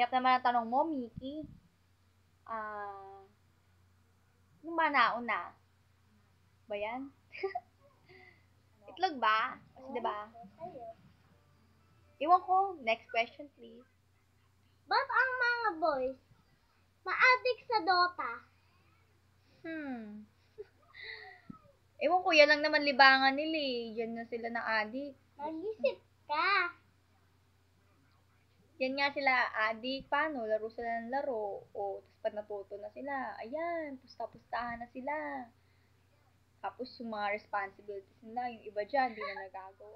Hirap naman ang tanong mo, Mickey. Ano ba nauna? Ba yan? Itlog ba? Kasi diba? Iwan ko. Next question, please. Ba't ang mga boys ma-addict sa Dota? Ewan ko, yan lang naman libangan nila eh. Yan na sila na adik. Mag-isip ka. Yan nga sila adik. Paano? Laro sila ng laro. O, tapos pag natuto na sila, ayan, pusta-pustahan na sila. Tapos yung mga responsibilities nila, yung iba dyan, hindi na nagagawa.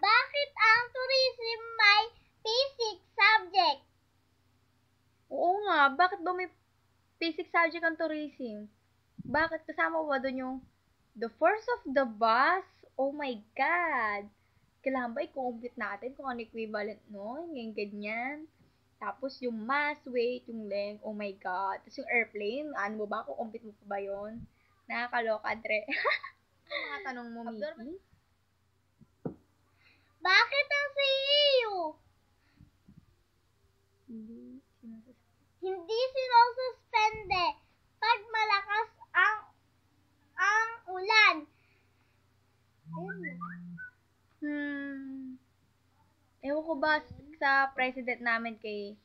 Bakit ang tourism may physics subject? Oo nga, bakit ba may physics subject ang tourism? Bakit kasama ba doon yung the force of the bus? Oh my God! Kailangan ba i-compute natin kung ano equivalent nun? Ganyan. Tapos yung mass, weight, yung length, oh my God. Tapos yung airplane, ano mo ba? Kukumpute mo pa ba yun? Nakakaloka, Dre. Mga tanong mo, Mickey? Bakit ang CEO hindi sinususpende pag malakas ang ulan? Ewan ko ba sa president namin kay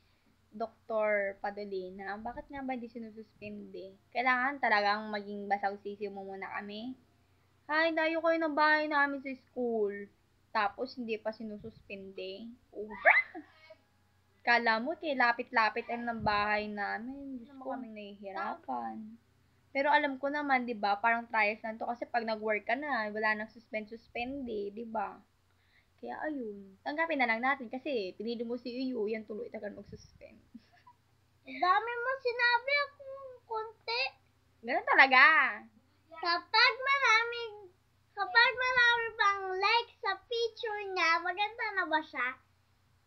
Dr. Padolina, bakit nga ba hindi sinususpende? Kailangan talagang maging basag sisiw mo muna kami. Ay, dayo kayo ng bahay namin sa school. Tapos, hindi pa sinususpende. Ubra! Kala mo, lapit-lapit ang ng bahay namin. Diyos ko, kaming nahihirapan. Pero alam ko naman, di ba, parang trials lang to kasi pag nag-work ka na, wala nang suspend-suspende, di ba? Kaya ayun, tanggapin na lang natin kasi pinili mo si Iyo, yan tuloy tagal mag-suspend. Dami mo sinabi akong konti. Ganun talaga. Kapag marami pang like sa picture niya, maganda na ba siya?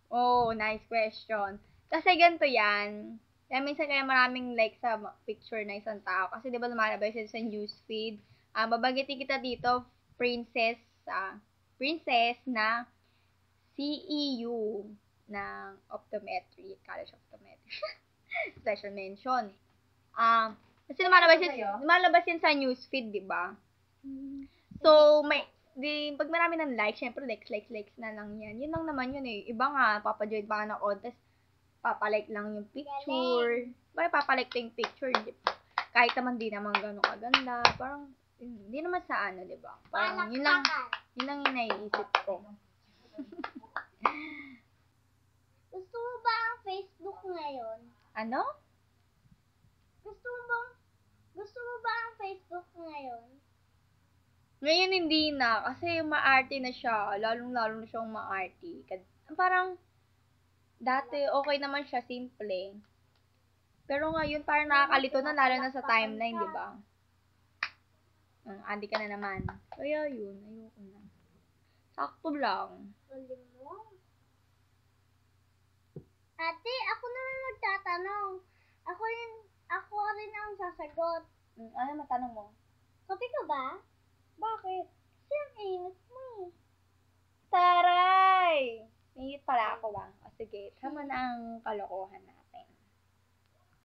Oh, nice question. Kasi ganito yan. Kaya minsan kaya maraming like sa picture na isang tao. Kasi di ba lumalabas yun sa newsfeed. Babagitin kita dito, princess na CEU ng Optometry, College of Optometry. Special mention. Kasi lumalabas yun sa newsfeed, di ba? So, pag marami ng likes, syempre likes na lang yan. Yun lang naman yun eh. Iba nga, papajoin pa nga ng contest, papalike lang yung picture. Bakit papalike yung picture? Kahit naman di naman gano'ng kaganda. Parang, hindi naman sa ano, di ba? Parang, yun lang yung naiisip ko. Gusto mo ba ang Facebook ngayon? Ano? Gusto mo ba ang Facebook ngayon? Ngayon hindi na, kasi maarte na siya. Lalong-lalo na siyang maarte. Parang, dati okay naman siya, simple. Pero ngayon parang nakakalito na, lalo na sa timeline, di ba? Adi ka na naman. Kaya yun, ayoko na. Sakto lang. Galing mo. Ate, ako naman magtatanong. Ako rin ang sasagot. Ano matanong mo? Kape ka ba? Bakit? Kasi ang init mo eh. Taray! Nangit pala ako ba? O sige, tama na ang kalokohan natin.